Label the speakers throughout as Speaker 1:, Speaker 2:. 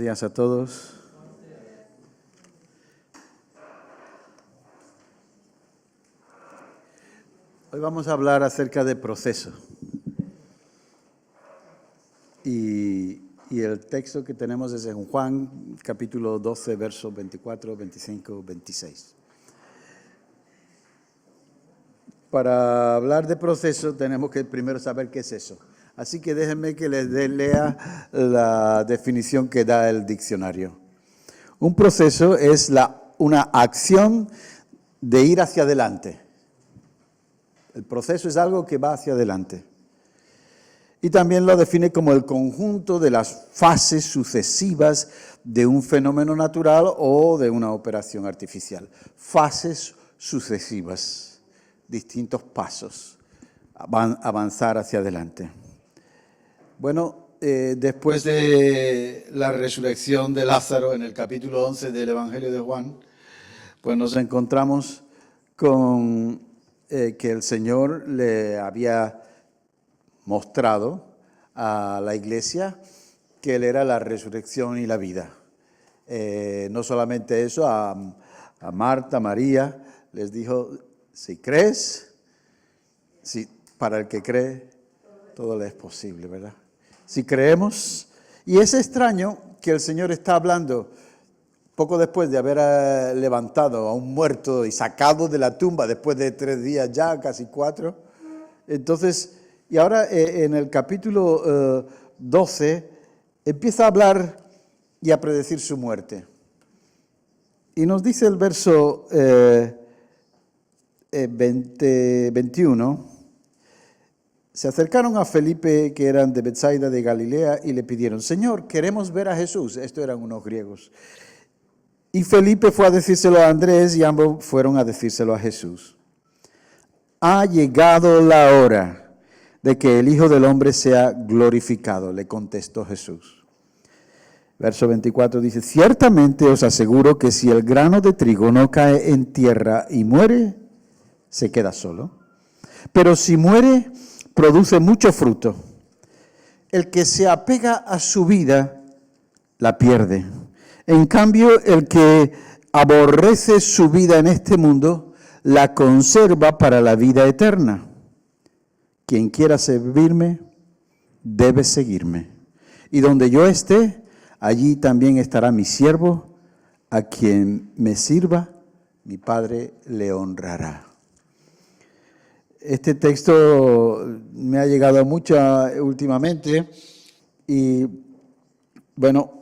Speaker 1: días a todos. Hoy vamos a hablar acerca de proceso. Y el texto que tenemos es en Juan, capítulo 12, versos 24, 25, 26. Para hablar de proceso tenemos que primero saber qué es eso. Así que déjenme que les lea la definición que da el diccionario. Un proceso es una acción de ir hacia adelante. El proceso es algo que va hacia adelante. Y también lo define como el conjunto de las fases sucesivas de un fenómeno natural o de una operación artificial. Fases sucesivas, distintos pasos, avanzar hacia adelante. Bueno, después de la resurrección de Lázaro en el capítulo 11 del Evangelio de Juan, pues nos encontramos con que el Señor le había mostrado a la iglesia que Él era la resurrección y la vida. No solamente eso, a Marta, María, les dijo, si crees, para el que cree, todo le es posible, ¿verdad? Si creemos, y es extraño que el Señor está hablando poco después de haber levantado a un muerto y sacado de la tumba después de 3 días ya, casi 4. Entonces, y ahora en el capítulo 12 empieza a hablar y a predecir su muerte. Y nos dice el verso 21, se acercaron a Felipe, que eran de Betsaida de Galilea, y le pidieron, Señor, queremos ver a Jesús. Estos eran unos griegos. Y Felipe fue a decírselo a Andrés y ambos fueron a decírselo a Jesús. Ha llegado la hora de que el Hijo del Hombre sea glorificado, le contestó Jesús. Verso 24 dice, ciertamente os aseguro que si el grano de trigo no cae en tierra y muere, se queda solo. Pero si muere, produce mucho fruto. El que se apega a su vida, la pierde. En cambio, el que aborrece su vida en este mundo, la conserva para la vida eterna. Quien quiera servirme, debe seguirme. Y donde yo esté, allí también estará mi siervo, a quien me sirva, mi Padre le honrará. Este texto me ha llegado mucho últimamente y, bueno,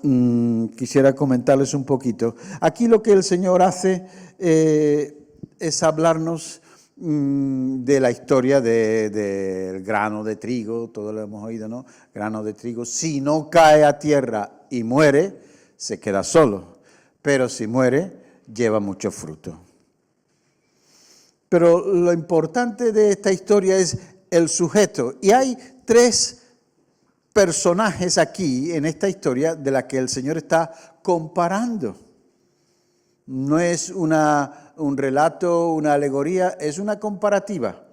Speaker 1: quisiera comentarles un poquito. Aquí lo que el Señor hace es hablarnos de la historia del grano de trigo, todo lo hemos oído, ¿no? Grano de trigo, si no cae a tierra y muere, se queda solo, pero si muere, lleva mucho fruto. Pero lo importante de esta historia es el sujeto. Y hay 3 personajes aquí en esta historia de la que el Señor está comparando. No es un relato, una alegoría, es una comparativa.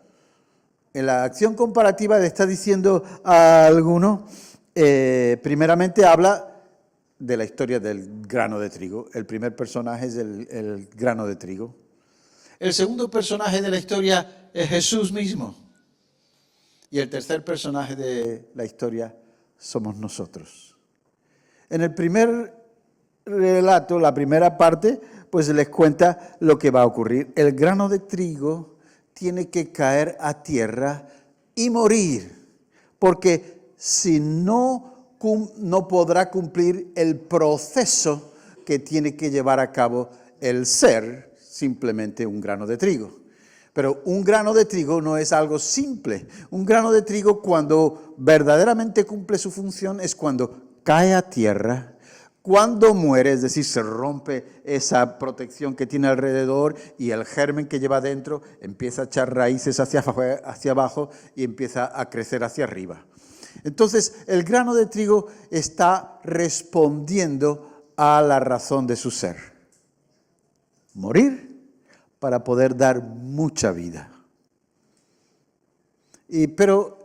Speaker 1: En la acción comparativa le está diciendo a alguno, primeramente habla de la historia del grano de trigo. El primer personaje es el grano de trigo. El segundo personaje de la historia es Jesús mismo. Y el tercer personaje de la historia somos nosotros. En el primer relato, la primera parte, pues les cuenta lo que va a ocurrir. El grano de trigo tiene que caer a tierra y morir, porque si no podrá cumplir el proceso que tiene que llevar a cabo el ser, simplemente un grano de trigo. Pero un grano de trigo no es algo simple. Un grano de trigo, cuando verdaderamente cumple su función, es cuando cae a tierra, cuando muere, es decir, se rompe esa protección que tiene alrededor y el germen que lleva dentro empieza a echar raíces hacia abajo y empieza a crecer hacia arriba. Entonces, el grano de trigo está respondiendo a la razón de su ser. Morir para poder dar mucha vida. Pero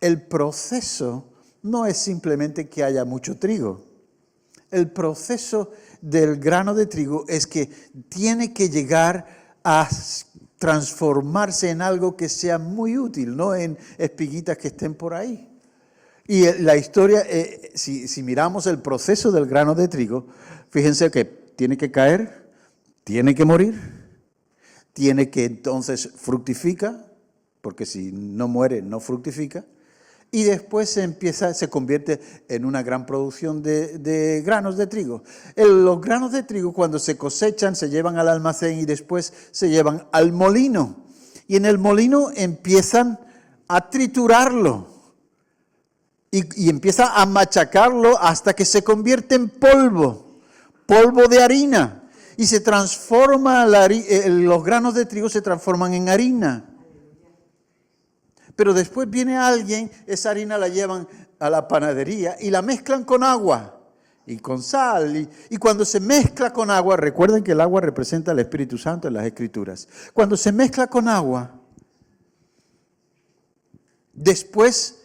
Speaker 1: el proceso no es simplemente que haya mucho trigo. El proceso del grano de trigo es que tiene que llegar a transformarse en algo que sea muy útil, no en espiguitas que estén por ahí. Y la historia, si miramos el proceso del grano de trigo, fíjense que tiene que caer, tiene que morir, tiene que entonces fructifica, porque si no muere no fructifica, y después se convierte en una gran producción de granos de trigo. Los granos de trigo cuando se cosechan se llevan al almacén y después se llevan al molino. Y en el molino empiezan a triturarlo y empieza a machacarlo hasta que se convierte en polvo de harina. Y se transforma, los granos de trigo se transforman en harina. Pero después viene alguien, esa harina la llevan a la panadería y la mezclan con agua y con sal. Y cuando se mezcla con agua, recuerden que el agua representa al Espíritu Santo en las Escrituras. Cuando se mezcla con agua, después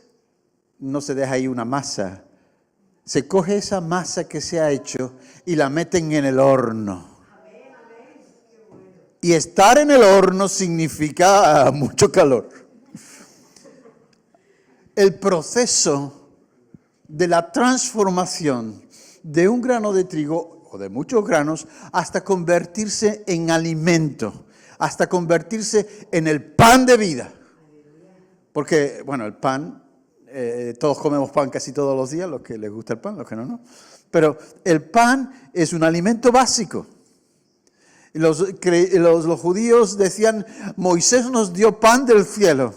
Speaker 1: no se deja ahí una masa. Se coge esa masa que se ha hecho y la meten en el horno. Y estar en el horno significa mucho calor. El proceso de la transformación de un grano de trigo o de muchos granos hasta convertirse en alimento, hasta convertirse en el pan de vida. Porque, bueno, el pan, todos comemos pan casi todos los días, los que les gusta el pan, los que no, no. Pero el pan es un alimento básico. Los judíos decían, Moisés nos dio pan del cielo.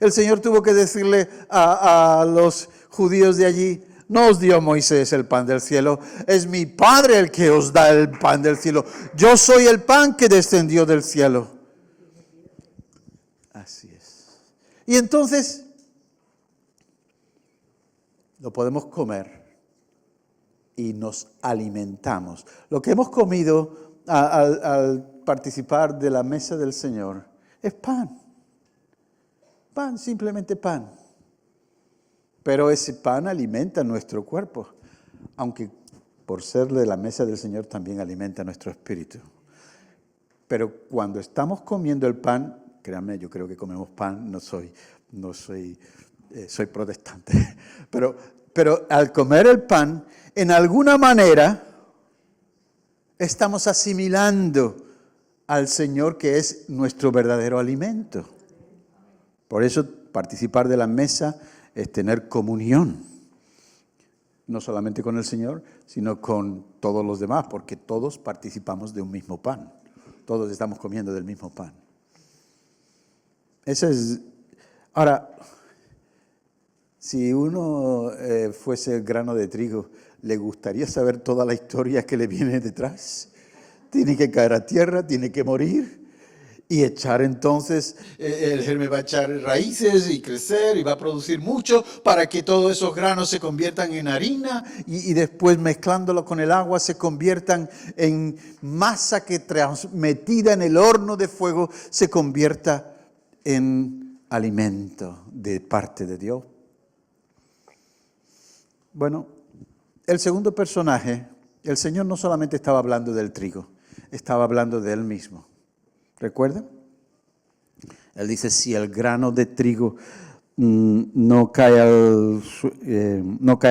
Speaker 1: El Señor tuvo que decirle a los judíos de allí, no os dio Moisés el pan del cielo, es mi Padre el que os da el pan del cielo. Yo soy el pan que descendió del cielo. Así es. Y entonces, lo podemos comer y nos alimentamos. Lo que hemos comido al participar de la mesa del Señor es pan. Pan, simplemente pan. Pero ese pan alimenta nuestro cuerpo, aunque por ser de la mesa del Señor también alimenta nuestro espíritu. Pero cuando estamos comiendo el pan, créanme, yo creo que comemos pan, soy protestante, pero al comer el pan, en alguna manera estamos asimilando al Señor que es nuestro verdadero alimento. Por eso participar de la mesa es tener comunión, no solamente con el Señor, sino con todos los demás, porque todos participamos de un mismo pan, todos estamos comiendo del mismo pan. Ahora, si uno fuese el grano de trigo, ¿le gustaría saber toda la historia que le viene detrás? Tiene que caer a tierra, tiene que morir. Y echar entonces, el germen va a echar raíces y crecer y va a producir mucho para que todos esos granos se conviertan en harina y después mezclándolo con el agua se conviertan en masa que metida en el horno de fuego se convierta en alimento de parte de Dios. Bueno, el segundo personaje, el Señor no solamente estaba hablando del trigo, estaba hablando de Él mismo. ¿Recuerdan? Él dice, si el grano de trigo no cae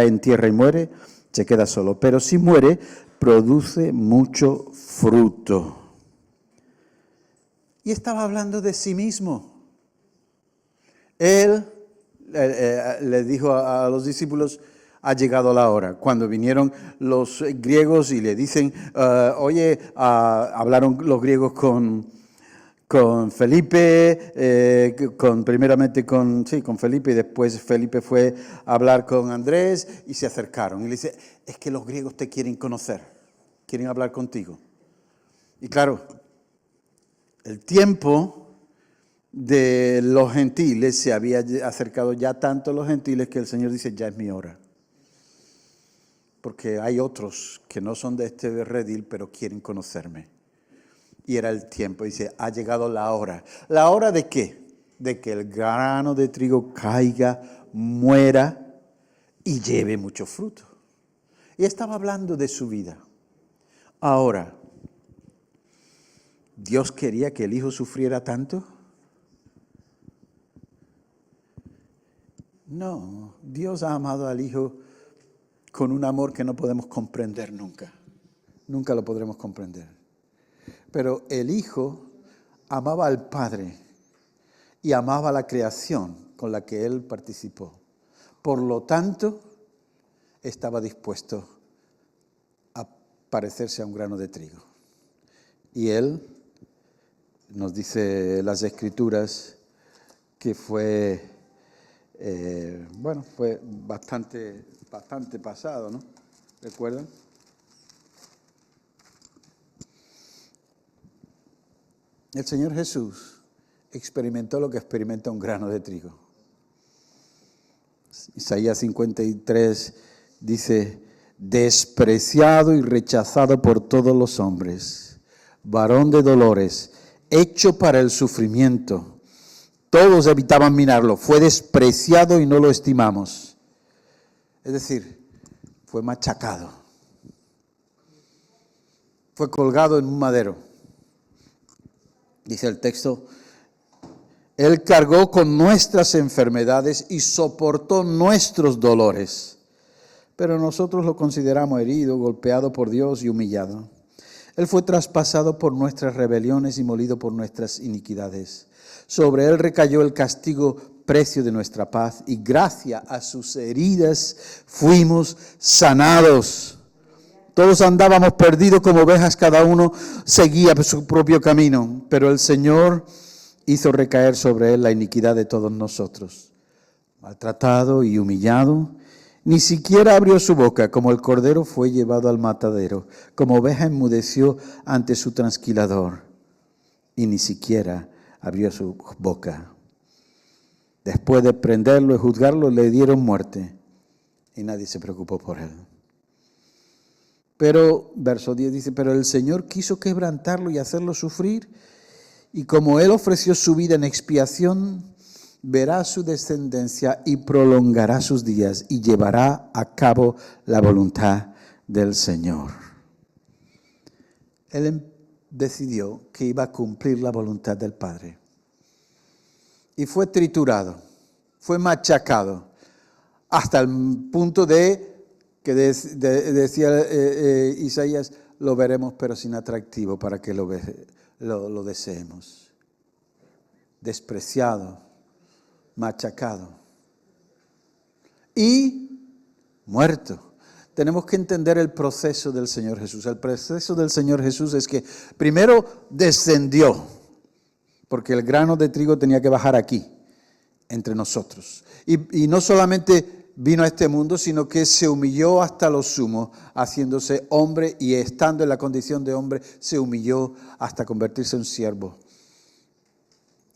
Speaker 1: en tierra y muere, se queda solo. Pero si muere, produce mucho fruto. Y estaba hablando de sí mismo. Él le dijo a los discípulos, ha llegado la hora. Cuando vinieron los griegos y le dicen, hablaron los griegos con Felipe, primeramente con Felipe, y después Felipe fue a hablar con Andrés y se acercaron. Y le dice, es que los griegos te quieren conocer, quieren hablar contigo. Y claro, el tiempo de los gentiles se había acercado ya tanto a los gentiles que el Señor dice, ya es mi hora. Porque hay otros que no son de este redil, pero quieren conocerme. Y era el tiempo, dice, ha llegado la hora. ¿La hora de qué? De que el grano de trigo caiga, muera y lleve mucho fruto. Y estaba hablando de su vida. Ahora, ¿Dios quería que el Hijo sufriera tanto? No, Dios ha amado al Hijo con un amor que no podemos comprender nunca. Nunca lo podremos comprender. Pero el Hijo amaba al Padre y amaba la creación con la que Él participó. Por lo tanto, estaba dispuesto a parecerse a un grano de trigo. Y Él, nos dice las Escrituras, que fue bastante pasado, ¿no? ¿Recuerdan? El Señor Jesús experimentó lo que experimenta un grano de trigo. Isaías 53 dice, despreciado y rechazado por todos los hombres, varón de dolores, hecho para el sufrimiento. Todos evitaban mirarlo, fue despreciado y no lo estimamos. Es decir, fue machacado. Fue colgado en un madero. Dice el texto, Él cargó con nuestras enfermedades y soportó nuestros dolores. Pero nosotros lo consideramos herido, golpeado por Dios y humillado. Él fue traspasado por nuestras rebeliones y molido por nuestras iniquidades. Sobre Él recayó el castigo, precio de nuestra paz, y gracias a sus heridas fuimos sanados. Todos andábamos perdidos como ovejas, cada uno seguía su propio camino, pero el Señor hizo recaer sobre Él la iniquidad de todos nosotros. Maltratado y humillado, ni siquiera abrió su boca, como el cordero fue llevado al matadero, como oveja enmudeció ante su trasquilador, y ni siquiera abrió su boca. Después de prenderlo y juzgarlo, le dieron muerte, y nadie se preocupó por Él. Pero, verso 10 dice, pero el Señor quiso quebrantarlo y hacerlo sufrir, y como Él ofreció su vida en expiación, verá su descendencia y prolongará sus días y llevará a cabo la voluntad del Señor. Él decidió que iba a cumplir la voluntad del Padre. Y fue triturado, fue machacado, hasta el punto de que decía Isaías, lo veremos pero sin atractivo para que lo deseemos. Despreciado, machacado y muerto. Tenemos que entender el proceso del Señor Jesús. El proceso del Señor Jesús es que primero descendió, porque el grano de trigo tenía que bajar aquí, entre nosotros. Y no solamente vino a este mundo, sino que se humilló hasta lo sumo, haciéndose hombre, y estando en la condición de hombre, se humilló hasta convertirse en siervo.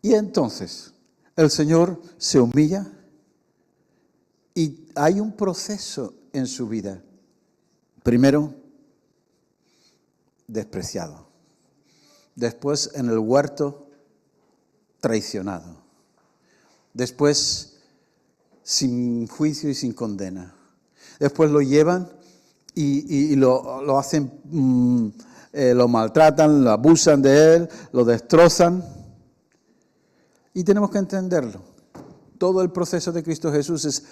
Speaker 1: Y entonces, el Señor se humilla y hay un proceso en su vida. Primero, despreciado. Después, en el huerto, traicionado. Después, sin juicio y sin condena. Después lo llevan y lo hacen, lo maltratan, lo abusan de Él, lo destrozan. Y tenemos que entenderlo. Todo el proceso de Cristo Jesús es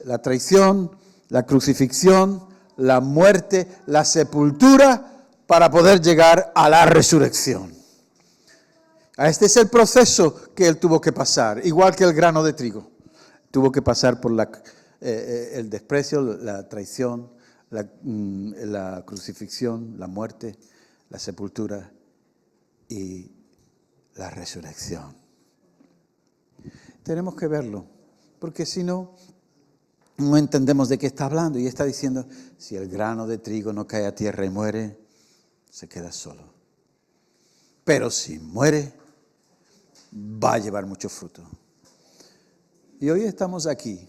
Speaker 1: la traición, la crucifixión, la muerte, la sepultura, para poder llegar a la resurrección. Este es el proceso que Él tuvo que pasar, igual que el grano de trigo. Tuvo que pasar por el desprecio, la traición, la crucifixión, la muerte, la sepultura y la resurrección. Tenemos que verlo, porque si no, no entendemos de qué está hablando. Y está diciendo, si el grano de trigo no cae a tierra y muere, se queda solo. Pero si muere, va a llevar mucho fruto. Y hoy estamos aquí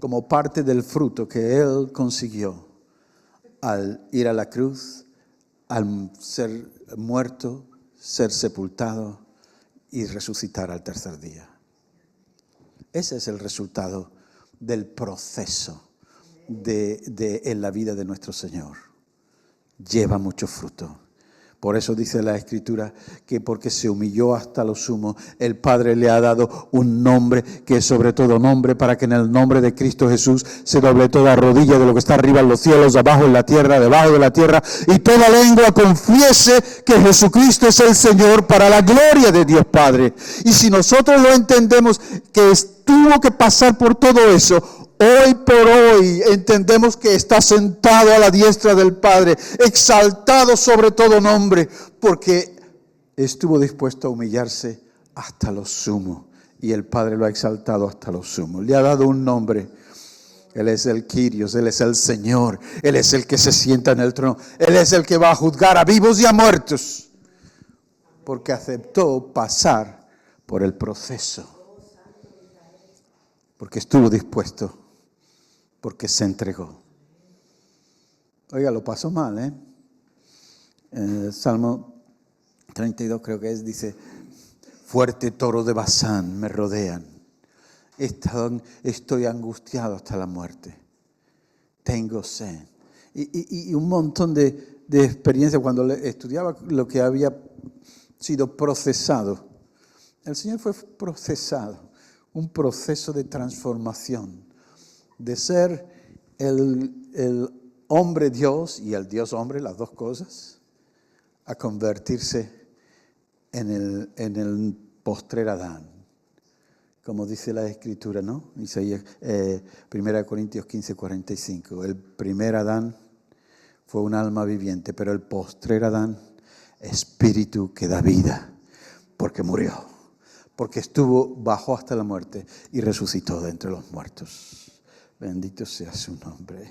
Speaker 1: como parte del fruto que Él consiguió al ir a la cruz, al ser muerto, ser sepultado y resucitar al tercer día. Ese es el resultado del proceso en la vida de nuestro Señor. Lleva mucho fruto. Por eso dice la Escritura que porque se humilló hasta lo sumo, el Padre le ha dado un nombre que es sobre todo nombre, para que en el nombre de Cristo Jesús se doble toda rodilla de lo que está arriba en los cielos, abajo en la tierra, debajo de la tierra, y toda lengua confiese que Jesucristo es el Señor, para la gloria de Dios Padre. Y si nosotros lo entendemos, que tuvo que pasar por todo eso, hoy por hoy entendemos que está sentado a la diestra del Padre, exaltado sobre todo nombre, porque estuvo dispuesto a humillarse hasta lo sumo, y el Padre lo ha exaltado hasta lo sumo. Le ha dado un nombre. Él es el Kyrios, Él es el Señor, Él es el que se sienta en el trono, Él es el que va a juzgar a vivos y a muertos, porque aceptó pasar por el proceso, porque estuvo dispuesto, porque se entregó. Oiga, lo pasó mal, Salmo 32 creo que es, dice: fuerte toro de Basán me rodean. Estoy angustiado hasta la muerte. Tengo sed. Y un montón de experiencias cuando estudiaba lo que había sido procesado. El Señor fue procesado. Un proceso de transformación. De ser el hombre Dios y el Dios hombre, las dos cosas, a convertirse en el postrer Adán, como dice la Escritura, ¿no? Isaías, 1 Corintios 15:45. El primer Adán fue un alma viviente, pero el postrer Adán, espíritu que da vida, porque murió, porque bajó hasta la muerte y resucitó de entre los muertos. Bendito sea su nombre.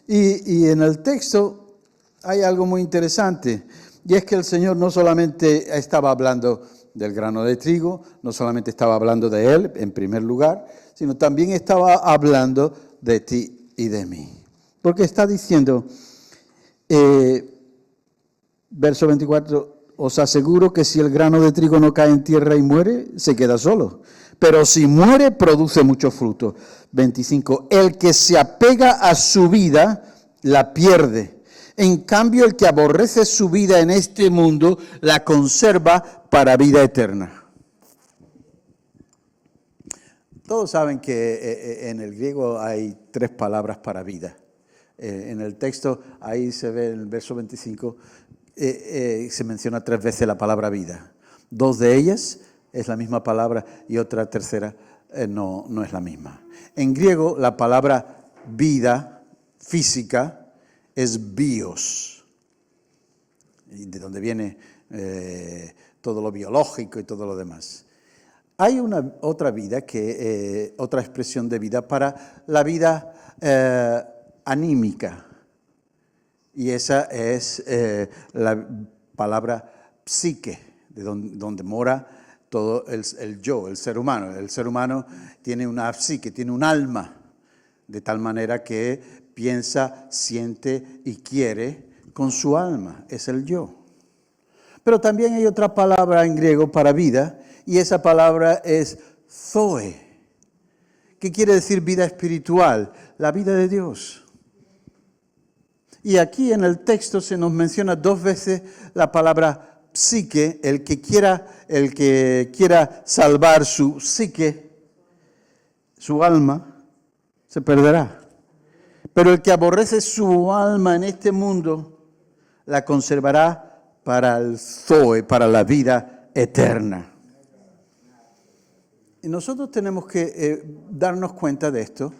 Speaker 1: Y en el texto hay algo muy interesante, y es que el Señor no solamente estaba hablando del grano de trigo, no solamente estaba hablando de Él en primer lugar, sino también estaba hablando de ti y de mí. Porque está diciendo, verso 24, os aseguro que si el grano de trigo no cae en tierra y muere, se queda solo. Pero si muere, produce mucho fruto. 25. El que se apega a su vida, la pierde. En cambio, el que aborrece su vida en este mundo, la conserva para vida eterna. Todos saben que en el griego hay 3 palabras para vida. En el texto, ahí se ve en el verso 25, se menciona 3 veces la palabra vida. 2 de ellas es la misma palabra y otra tercera no es la misma. En griego la palabra vida física es bios, de donde viene todo lo biológico y todo lo demás. Hay otra vida, otra expresión de vida para la vida anímica, y esa es la palabra psique, de donde mora todo el yo, el ser humano. El ser humano tiene una psique, tiene un alma, de tal manera que piensa, siente y quiere con su alma. Es el yo. Pero también hay otra palabra en griego para vida, y esa palabra es zoe, que quiere decir vida espiritual, la vida de Dios. Y aquí en el texto se nos menciona 2 veces la palabra psique. El que quiera salvar su psique, su alma, se perderá. Pero el que aborrece su alma en este mundo, la conservará para el zoe, para la vida eterna. Y nosotros tenemos que darnos cuenta de esto,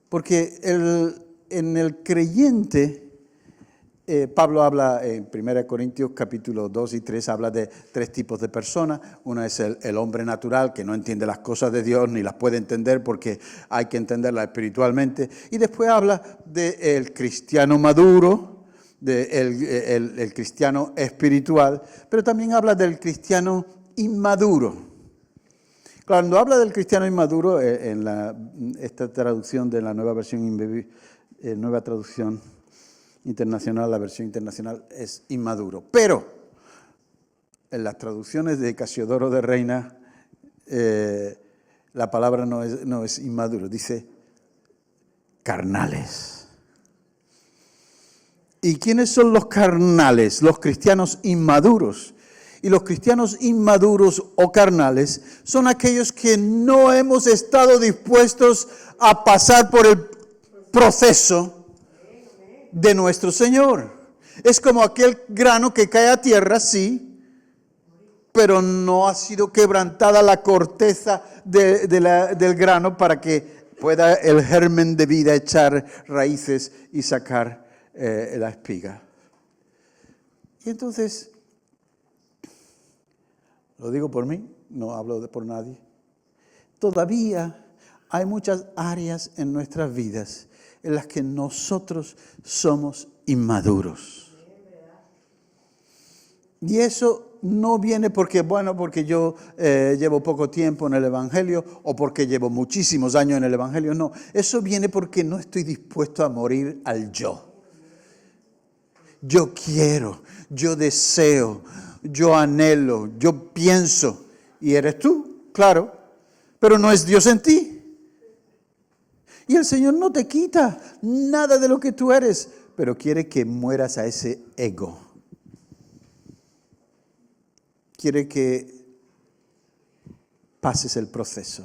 Speaker 1: porque en el creyente, Pablo habla en 1 Corintios capítulo 2 y 3, habla de 3 tipos de personas. Uno es el hombre natural, que no entiende las cosas de Dios ni las puede entender porque hay que entenderlas espiritualmente. Y después habla del cristiano maduro, del cristiano espiritual, pero también habla del cristiano inmaduro. Cuando habla del cristiano inmaduro, esta traducción de la nueva versión, nueva traducción internacional, la versión internacional es inmaduro. Pero en las traducciones de Casiodoro de Reina, la palabra no es inmaduro, dice carnales. ¿Y quiénes son los carnales? Los cristianos inmaduros. Y los cristianos inmaduros o carnales son aquellos que no hemos estado dispuestos a pasar por el proceso de nuestro Señor. Es como aquel grano que cae a tierra, sí, pero no ha sido quebrantada la corteza del grano para que pueda el germen de vida echar raíces y sacar la espiga. Y entonces, lo digo por mí, no hablo por nadie, todavía hay muchas áreas en nuestras vidas en las que nosotros somos inmaduros. Y eso no viene porque yo llevo poco tiempo en el Evangelio o porque llevo muchísimos años en el Evangelio. No, eso viene porque no estoy dispuesto a morir al yo. Yo quiero, yo deseo, yo anhelo, yo pienso. Y eres tú, claro, pero no es Dios en ti. Y el Señor no te quita nada de lo que tú eres, pero quiere que mueras a ese ego. Quiere que pases el proceso.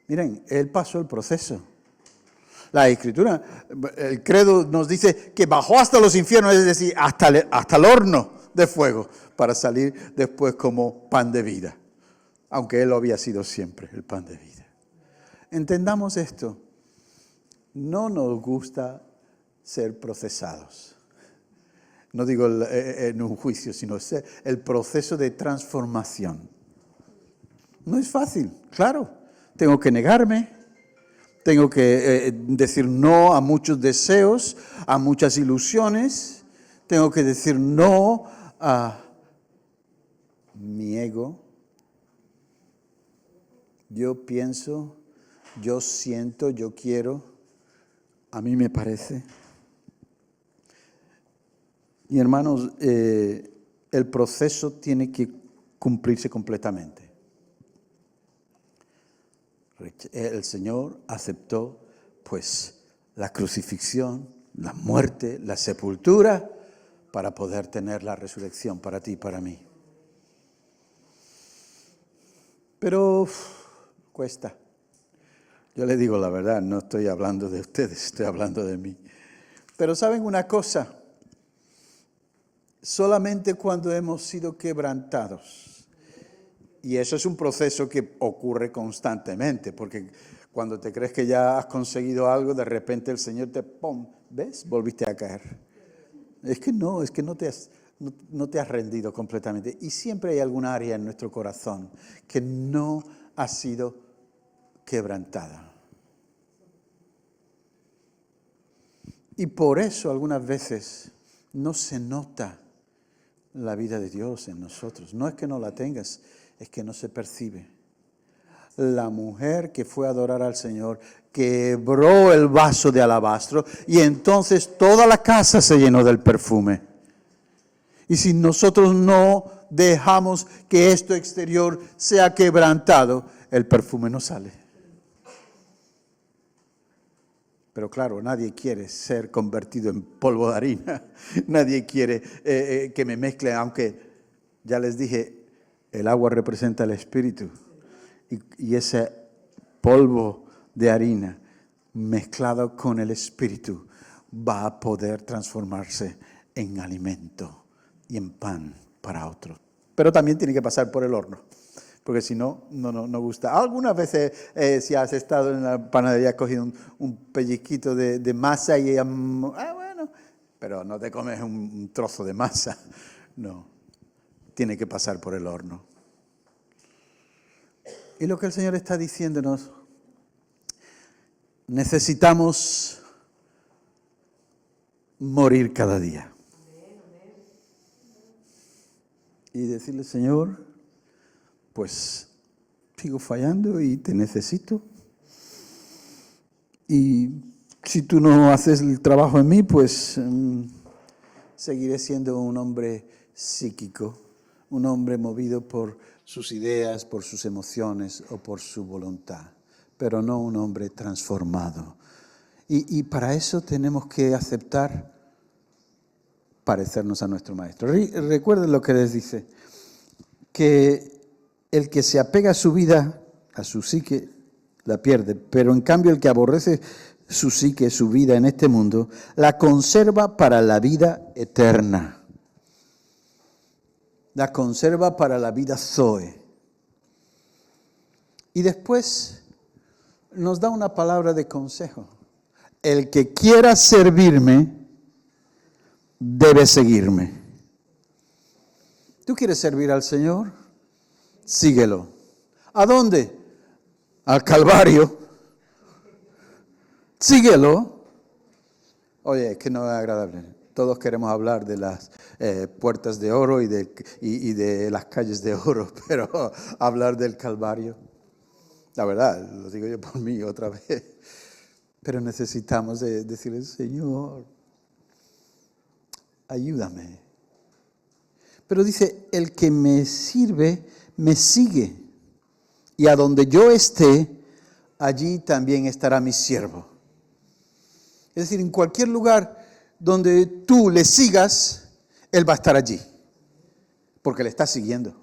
Speaker 1: Miren, Él pasó el proceso. La Escritura, el credo nos dice que bajó hasta los infiernos, es decir, hasta el horno de fuego, para salir después como pan de vida. Aunque Él lo había sido siempre, el pan de vida. Entendamos esto. No nos gusta ser procesados. No digo en un juicio, sino el proceso de transformación. No es fácil, claro. Tengo que negarme, tengo que decir no a muchos deseos, a muchas ilusiones. Tengo que decir no a mi ego. Yo pienso, yo siento, yo quiero, a mí me parece. Y hermanos, el proceso tiene que cumplirse completamente. El Señor aceptó, pues, la crucifixión, la muerte, la sepultura, para poder tener la resurrección para ti y para mí. Pero cuesta. Yo le digo la verdad, no estoy hablando de ustedes, estoy hablando de mí. Pero ¿saben una cosa? Solamente cuando hemos sido quebrantados, y eso es un proceso que ocurre constantemente, porque cuando te crees que ya has conseguido algo, de repente el Señor te ¡pum! ¿Ves? Volviste a caer. Es que no te has rendido completamente. Y siempre hay alguna área en nuestro corazón que no ha sido quebrantada. Y por eso algunas veces no se nota la vida de Dios en nosotros. No es que no la tengas, es que no se percibe. La mujer que fue a adorar al Señor quebró el vaso de alabastro y entonces toda la casa se llenó del perfume. Y si nosotros no dejamos que esto exterior sea quebrantado, el perfume no sale. Pero claro, nadie quiere ser convertido en polvo de harina. Nadie quiere que me mezcle, aunque ya les dije, el agua representa el espíritu. Y ese polvo de harina mezclado con el espíritu va a poder transformarse en alimento y en pan para otros. Pero también tiene que pasar por el horno. Porque si no, no gusta. Algunas veces, si has estado en la panadería, has cogido un pellizquito de masa y bueno, pero no te comes un trozo de masa. No, tiene que pasar por el horno. Y lo que el Señor está diciéndonos, necesitamos morir cada día. Y decirle, Señor, pues sigo fallando y te necesito. Y si tú no haces el trabajo en mí, pues seguiré siendo un hombre psíquico, un hombre movido por sus ideas, por sus emociones o por su voluntad, pero no un hombre transformado Y para eso tenemos que aceptar parecernos a nuestro Maestro. Recuerden lo que les dice, que el que se apega a su vida, a su psique, la pierde, pero en cambio el que aborrece su psique, su vida en este mundo, la conserva para la vida eterna. La conserva para la vida Zoe. Y después nos da una palabra de consejo. El que quiera servirme, debe seguirme. ¿Tú quieres servir al Señor? Síguelo. ¿A dónde? Al Calvario. Síguelo. Oye, es que no es agradable. Todos queremos hablar de las puertas de oro y de las calles de oro, pero hablar del Calvario, la verdad, lo digo yo por mí otra vez, pero necesitamos decirle, Señor, ayúdame. Pero dice, el que me sirve, me sigue. Y a donde yo esté, allí también estará mi siervo. Es decir, en cualquier lugar donde tú le sigas, Él va a estar allí. Porque le está siguiendo.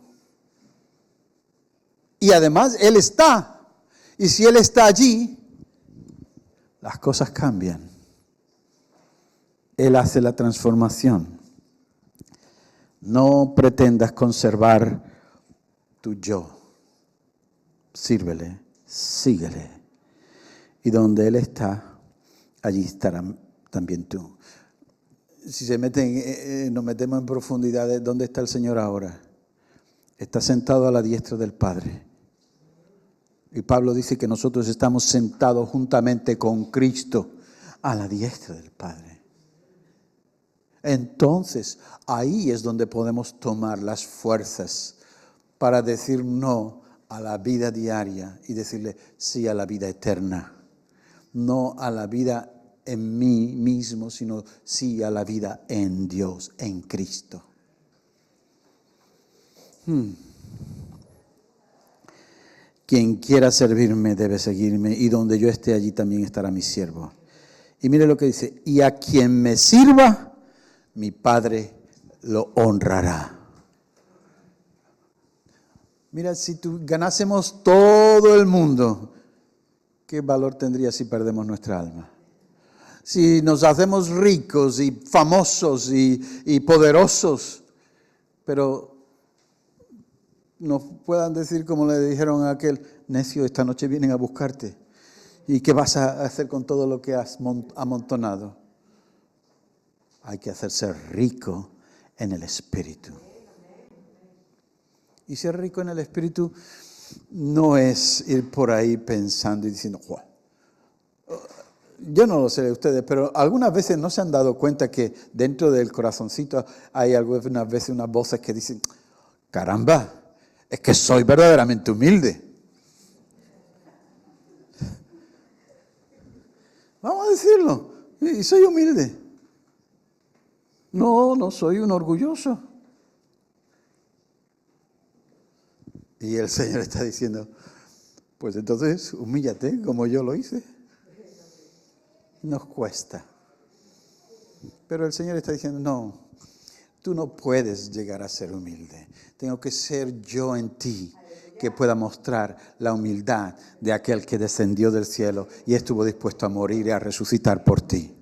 Speaker 1: Y además, Él está. Y si Él está allí, las cosas cambian. Él hace la transformación. No pretendas conservar tu yo. Sírvele, síguele. Y donde Él está, allí estará también tú. Si nos metemos en profundidad de dónde está el Señor ahora. Está sentado a la diestra del Padre. Y Pablo dice que nosotros estamos sentados juntamente con Cristo a la diestra del Padre. Entonces, ahí es donde podemos tomar las fuerzas para decir no a la vida diaria y decirle sí a la vida eterna. No a la vida en mí mismo, sino sí a la vida en Dios, en Cristo. Quien quiera servirme debe seguirme, y donde yo esté, allí también estará mi siervo. Y mire lo que dice, y a quien me sirva, mi Padre lo honrará. Mira, si ganásemos todo el mundo, ¿qué valor tendría si perdemos nuestra alma? Si nos hacemos ricos y famosos y poderosos, pero nos puedan decir como le dijeron a aquel, necio, esta noche vienen a buscarte. ¿Y qué vas a hacer con todo lo que has amontonado? Hay que hacerse rico en el Espíritu. Y ser rico en el Espíritu no es ir por ahí pensando y diciendo, wow. Yo no lo sé de ustedes, pero algunas veces no se han dado cuenta que dentro del corazoncito hay algunas veces unas voces que dicen, caramba, es que soy verdaderamente humilde. Vamos a decirlo, y soy humilde. No soy un orgulloso. Y el Señor está diciendo, pues entonces humíllate como yo lo hice. Nos cuesta. Pero el Señor está diciendo, no, tú no puedes llegar a ser humilde. Tengo que ser yo en ti que pueda mostrar la humildad de aquel que descendió del cielo y estuvo dispuesto a morir y a resucitar por ti.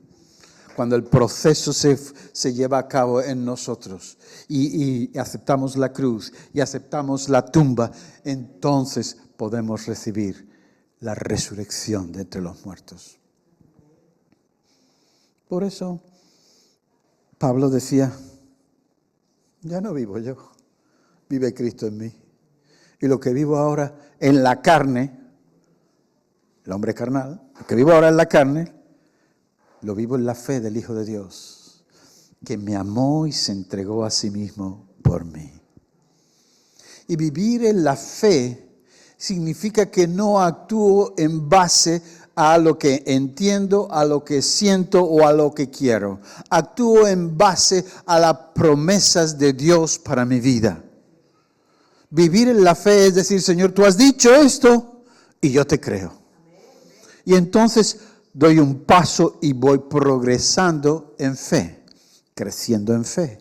Speaker 1: Cuando el proceso se lleva a cabo en nosotros y aceptamos la cruz y aceptamos la tumba, entonces podemos recibir la resurrección de entre los muertos. Por eso Pablo decía, ya no vivo yo, vive Cristo en mí. Y lo que vivo ahora en la carne, el hombre carnal, lo que vivo ahora en la carne, lo vivo en la fe del Hijo de Dios, que me amó y se entregó a sí mismo por mí. Y vivir en la fe significa que no actúo en base a lo que entiendo, a lo que siento o a lo que quiero. Actúo en base a las promesas de Dios para mi vida. Vivir en la fe es decir, Señor, tú has dicho esto y yo te creo. Y entonces doy un paso y voy progresando en fe, creciendo en fe.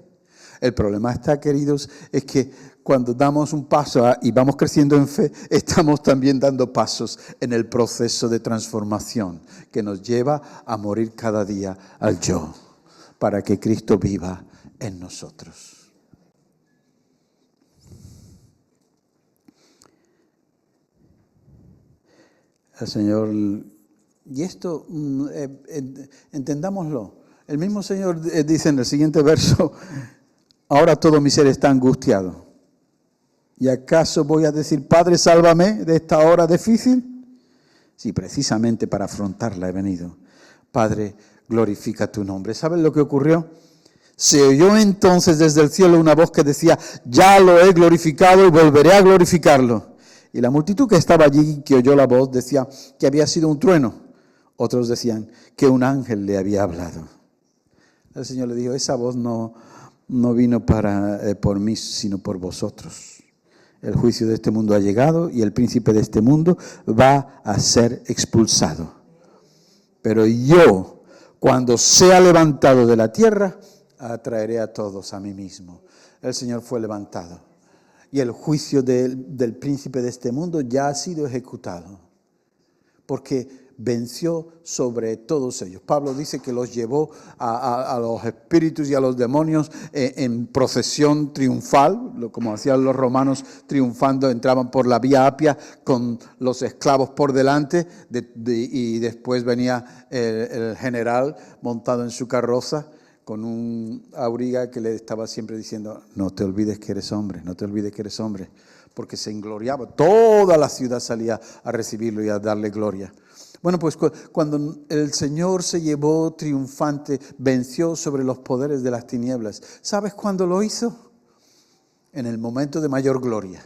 Speaker 1: El problema está, queridos, es que cuando damos un paso y vamos creciendo en fe, estamos también dando pasos en el proceso de transformación que nos lleva a morir cada día al yo, para que Cristo viva en nosotros. El Señor, y esto entendámoslo, el mismo Señor dice en el siguiente verso: ahora todo mi ser está angustiado. ¿Y acaso voy a decir, Padre, sálvame de esta hora difícil? Sí, precisamente para afrontarla he venido. Padre, glorifica tu nombre. ¿Saben lo que ocurrió? Se oyó entonces desde el cielo una voz que decía: ya lo he glorificado y volveré a glorificarlo. Y la multitud que estaba allí, que oyó la voz, decía que había sido un trueno. Otros decían que un ángel le había hablado. El Señor le dijo: esa voz no vino por mí, sino por vosotros. El juicio de este mundo ha llegado y el príncipe de este mundo va a ser expulsado. Pero yo, cuando sea levantado de la tierra, atraeré a todos a mí mismo. El Señor fue levantado y el juicio del príncipe de este mundo ya ha sido ejecutado, porque venció sobre todos ellos. Pablo dice que los llevó a los espíritus y a los demonios en procesión triunfal, como hacían los romanos triunfando, entraban por la vía Apia con los esclavos por delante y después venía el general montado en su carroza con un auriga que le estaba siempre diciendo: no te olvides que eres hombre, no te olvides que eres hombre, porque se engloriaba. Toda la ciudad salía a recibirlo y a darle gloria. Bueno, pues cuando el Señor se llevó triunfante, venció sobre los poderes de las tinieblas, ¿sabes cuándo lo hizo? En el momento de mayor gloria,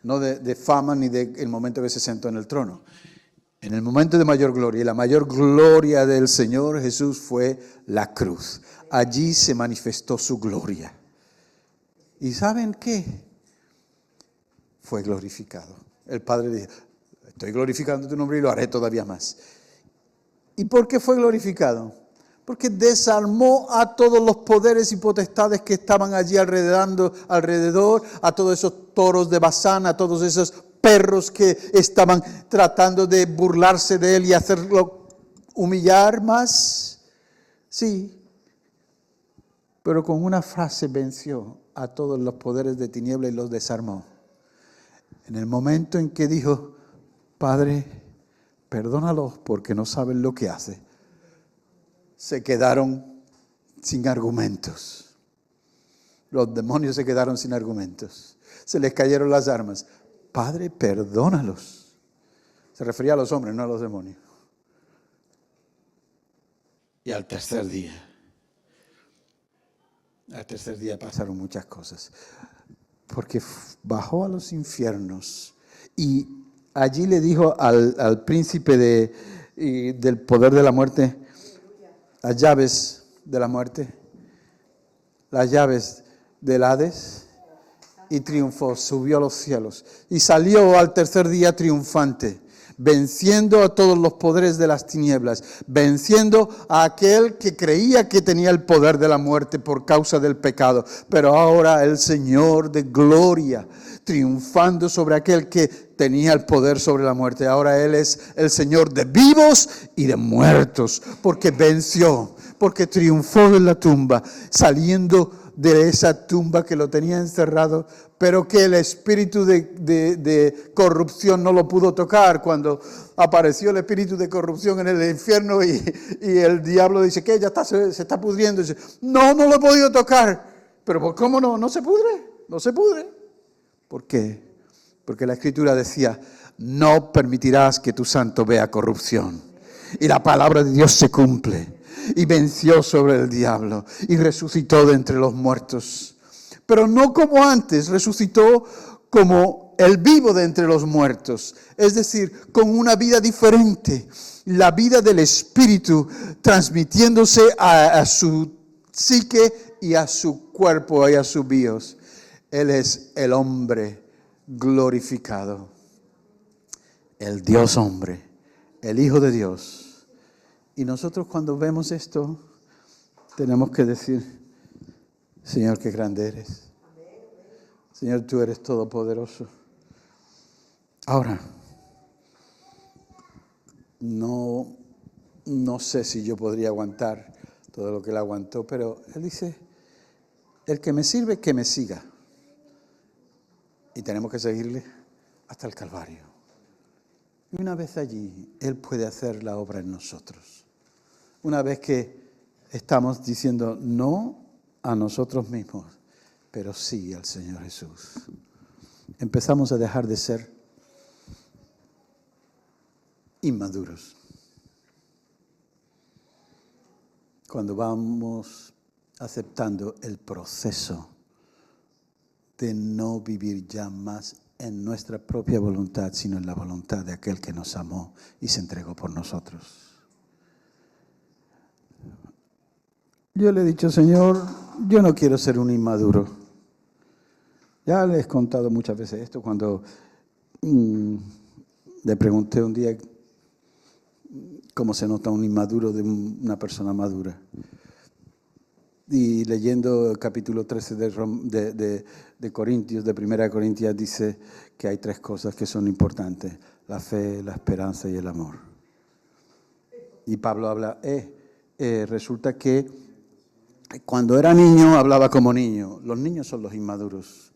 Speaker 1: no de fama ni del momento que se sentó en el trono. En el momento de mayor gloria, y la mayor gloria del Señor Jesús fue la cruz. Allí se manifestó su gloria. ¿Y saben qué? Fue glorificado. El Padre dijo: estoy glorificando tu nombre y lo haré todavía más. ¿Y por qué fue glorificado? Porque desarmó a todos los poderes y potestades que estaban allí alrededor, a todos esos toros de Basán, a todos esos perros que estaban tratando de burlarse de él y hacerlo humillar más. Sí, pero con una frase venció a todos los poderes de tiniebla y los desarmó. En el momento en que dijo: Padre, perdónalos porque no saben lo que hacen, se quedaron sin argumentos. Los demonios se quedaron sin argumentos. Se les cayeron las armas. Padre, perdónalos. Se refería a los hombres, no a los demonios. Y al tercer día pasaron muchas cosas. Porque bajó a los infiernos y allí le dijo al príncipe del poder de la muerte, las llaves de la muerte, las llaves del Hades, y triunfó, subió a los cielos y salió al tercer día triunfante, venciendo a todos los poderes de las tinieblas, venciendo a aquel que creía que tenía el poder de la muerte por causa del pecado, pero ahora el Señor de gloria, triunfando sobre aquel que tenía el poder sobre la muerte. Ahora Él es el Señor de vivos y de muertos, porque venció, porque triunfó en la tumba, saliendo de esa tumba que lo tenía encerrado, pero que el espíritu de corrupción no lo pudo tocar. Cuando apareció el espíritu de corrupción en el infierno y el diablo dice que ya se está pudriendo, dice: no lo he podido tocar. Pero ¿cómo no? No se pudre. ¿Por qué? Porque la Escritura decía: no permitirás que tu santo vea corrupción. Y la palabra de Dios se cumple. Y venció sobre el diablo y resucitó de entre los muertos. Pero no como antes, resucitó como el vivo de entre los muertos. Es decir, con una vida diferente. La vida del Espíritu transmitiéndose a su psique y a su cuerpo y a su bios. Él es el hombre glorificado. El Dios hombre, el Hijo de Dios, Y nosotros cuando vemos esto, tenemos que decir, Señor, qué grande eres. Señor, tú eres todopoderoso. Ahora, no sé si yo podría aguantar todo lo que él aguantó, pero él dice, el que me sirve, que me siga. Y tenemos que seguirle hasta el Calvario. Y una vez allí, él puede hacer la obra en nosotros. Una vez que estamos diciendo no a nosotros mismos, pero sí al Señor Jesús. Empezamos a dejar de ser inmaduros. Cuando vamos aceptando el proceso de no vivir ya más en nuestra propia voluntad, sino en la voluntad de aquel que nos amó y se entregó por nosotros. Yo le he dicho, Señor, yo no quiero ser un inmaduro. Ya les he contado muchas veces esto cuando le pregunté un día cómo se nota un inmaduro de una persona madura. Y leyendo el capítulo 13 de Corintios, de 1 Corintios, dice que hay 3 cosas que son importantes: la fe, la esperanza y el amor. Y Pablo habla, resulta que cuando era niño hablaba como niño. Los niños son los inmaduros.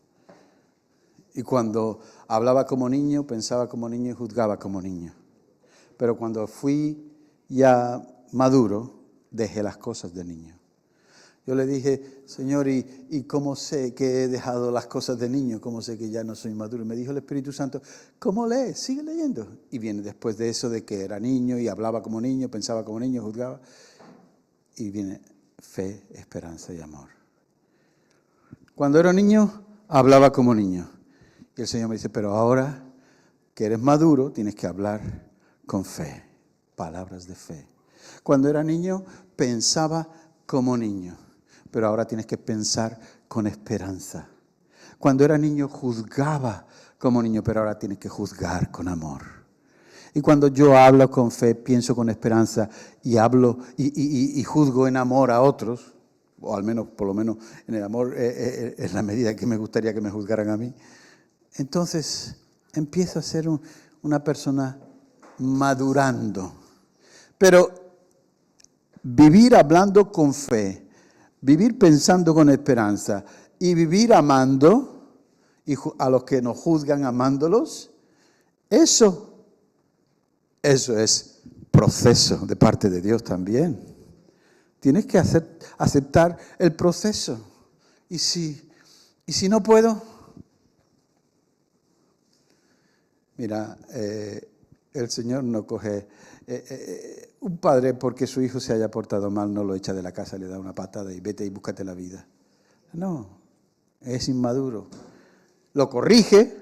Speaker 1: Y cuando hablaba como niño, pensaba como niño y juzgaba como niño. Pero cuando fui ya maduro, dejé las cosas de niño. Yo le dije, Señor, ¿y cómo sé que he dejado las cosas de niño? ¿Cómo sé que ya no soy maduro? Y me dijo el Espíritu Santo, ¿cómo lees? Sigue leyendo. Y viene después de eso de que era niño y hablaba como niño, pensaba como niño, juzgaba. Y viene fe, esperanza y amor. Cuando era niño, hablaba como niño. Y el Señor me dice, pero ahora que eres maduro, tienes que hablar con fe, palabras de fe. Cuando era niño, pensaba como niño, pero ahora tienes que pensar con esperanza. Cuando era niño, juzgaba como niño, pero ahora tienes que juzgar con amor. Y cuando yo hablo con fe, pienso con esperanza y hablo y juzgo en amor a otros, o al menos, por lo menos, en el amor, en la medida que me gustaría que me juzgaran a mí, entonces empiezo a ser una persona madurando. Pero vivir hablando con fe, vivir pensando con esperanza y vivir amando y a los que nos juzgan amándolos, eso es proceso de parte de Dios también. Tienes que aceptar el proceso. Y si no puedo, mira, el Señor no coge. Un padre, porque su hijo se haya portado mal, no lo echa de la casa, le da una patada y vete y búscate la vida. No, es inmaduro. Lo corrige,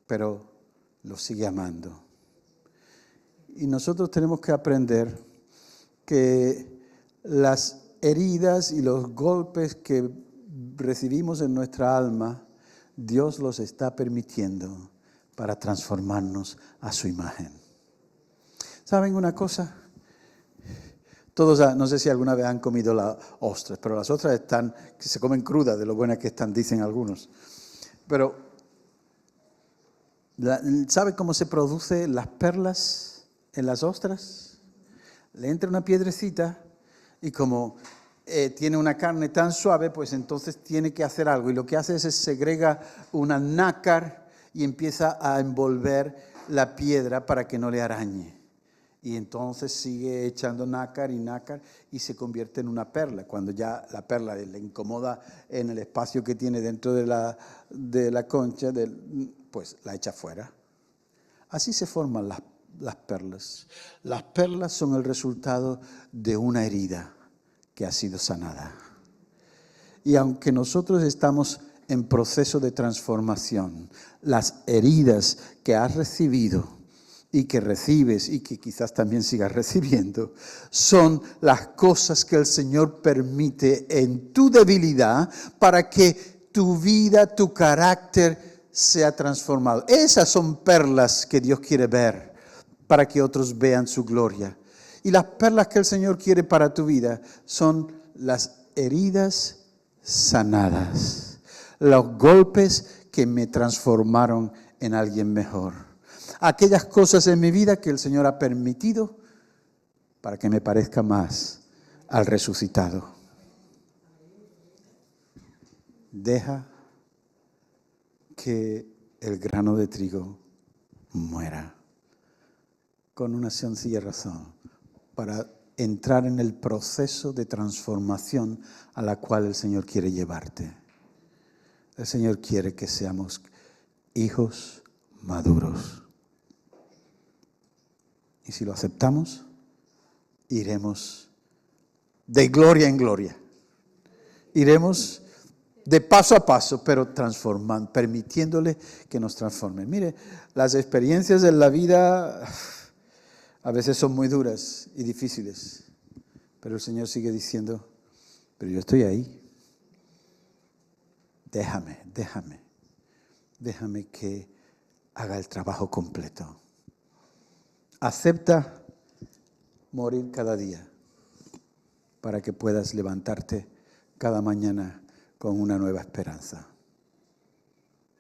Speaker 1: pero lo sigue amando. Y nosotros tenemos que aprender que las heridas y los golpes que recibimos en nuestra alma, Dios los está permitiendo para transformarnos a su imagen. ¿Saben una cosa? Todos, no sé si alguna vez han comido las ostras, pero las ostras que se comen crudas, de lo buenas que están, dicen algunos. Pero, ¿sabe cómo se producen las perlas en las ostras? Le entra una piedrecita y como tiene una carne tan suave, pues entonces tiene que hacer algo. Y lo que hace es segrega una nácar y empieza a envolver la piedra para que no le arañe. Y entonces sigue echando nácar y se convierte en una perla. Cuando ya la perla le incomoda en el espacio que tiene dentro de la concha, pues la echa fuera. Así se forman las perlas. Las perlas son el resultado de una herida que ha sido sanada. Y aunque nosotros estamos en proceso de transformación, las heridas que has recibido y que recibes y que quizás también sigas recibiendo, son las cosas que el Señor permite en tu debilidad para que tu vida, tu carácter sea transformado. Esas son perlas que Dios quiere ver para que otros vean su gloria. Y las perlas que el Señor quiere para tu vida son las heridas sanadas, los golpes que me transformaron en alguien mejor. Aquellas cosas en mi vida que el Señor ha permitido para que me parezca más al resucitado. Deja que el grano de trigo muera, con una sencilla razón, para entrar en el proceso de transformación a la cual el Señor quiere llevarte. El Señor quiere que seamos hijos maduros. Y si lo aceptamos, iremos de gloria en gloria. Iremos de paso a paso, pero transformando, permitiéndole que nos transforme. Mire, las experiencias de la vida a veces son muy duras y difíciles, pero el Señor sigue diciendo, pero yo estoy ahí. Déjame que haga el trabajo completo. Acepta morir cada día para que puedas levantarte cada mañana con una nueva esperanza.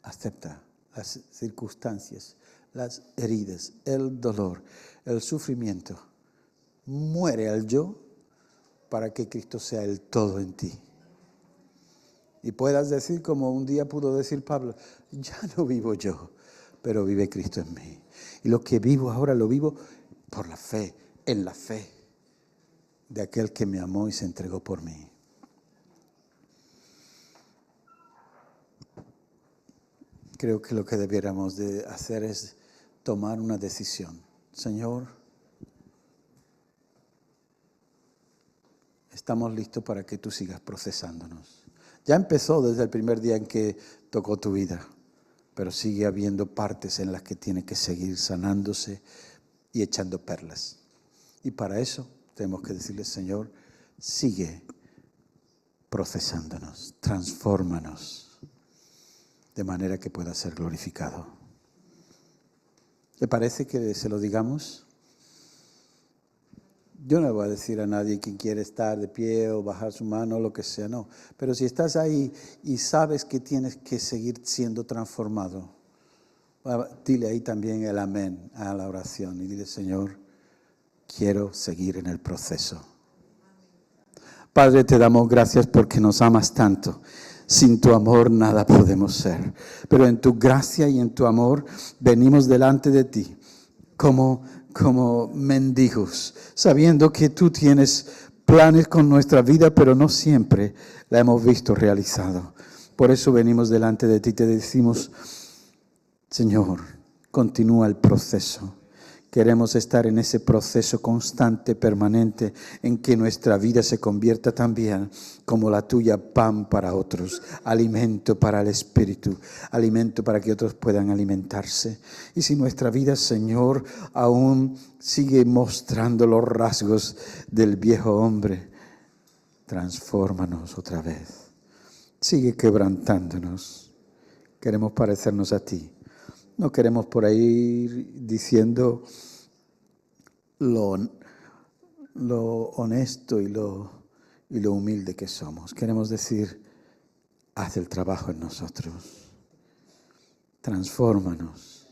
Speaker 1: Acepta las circunstancias, las heridas, el dolor, el sufrimiento. Muere al yo para que Cristo sea el todo en ti. Y puedas decir, como un día pudo decir Pablo, ya no vivo yo, pero vive Cristo en mí. Y lo que vivo ahora lo vivo por la fe, en la fe de aquel que me amó y se entregó por mí. Creo que lo que debiéramos de hacer es tomar una decisión. Señor, estamos listos para que tú sigas procesándonos. Ya empezó desde el primer día en que tocó tu vida, pero sigue habiendo partes en las que tiene que seguir sanándose y echando perlas. Y para eso tenemos que decirle, Señor, sigue procesándonos, transfórmanos, de manera que pueda ser glorificado. ¿Le parece que se lo digamos? Yo no le voy a decir a nadie quien quiere estar de pie o bajar su mano o lo que sea, no. Pero si estás ahí y sabes que tienes que seguir siendo transformado, dile ahí también el amén a la oración y dile, Señor, quiero seguir en el proceso. Padre, te damos gracias porque nos amas tanto. Sin tu amor nada podemos ser. Pero en tu gracia y en tu amor venimos delante de ti como mendigos, sabiendo que tú tienes planes con nuestra vida, pero no siempre la hemos visto realizado. Por eso venimos delante de ti y te decimos, Señor, continúa el proceso. Queremos estar en ese proceso constante, permanente, en que nuestra vida se convierta también, como la tuya, pan para otros, alimento para el espíritu, alimento para que otros puedan alimentarse. Y si nuestra vida, Señor, aún sigue mostrando los rasgos del viejo hombre, transfórmanos otra vez. Sigue quebrantándonos. Queremos parecernos a ti. No queremos por ahí diciendo lo honesto y lo humilde que somos. Queremos decir, haz el trabajo en nosotros. Transfórmanos,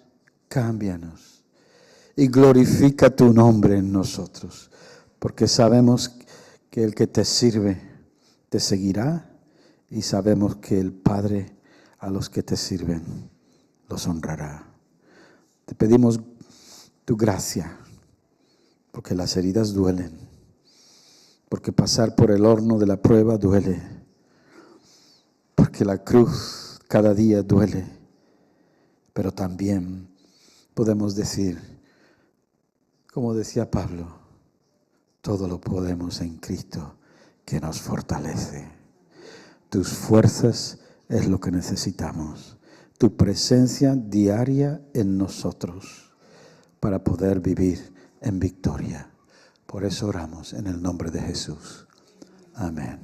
Speaker 1: cámbianos y glorifica tu nombre en nosotros. Porque sabemos que el que te sirve te seguirá y sabemos que el Padre a los que te sirven los honrará. Te pedimos tu gracia, porque las heridas duelen, porque pasar por el horno de la prueba duele, porque la cruz cada día duele, pero también podemos decir, como decía Pablo, todo lo podemos en Cristo que nos fortalece. Tus fuerzas es lo que necesitamos. Tu presencia diaria en nosotros para poder vivir en victoria. Por eso oramos en el nombre de Jesús. Amén.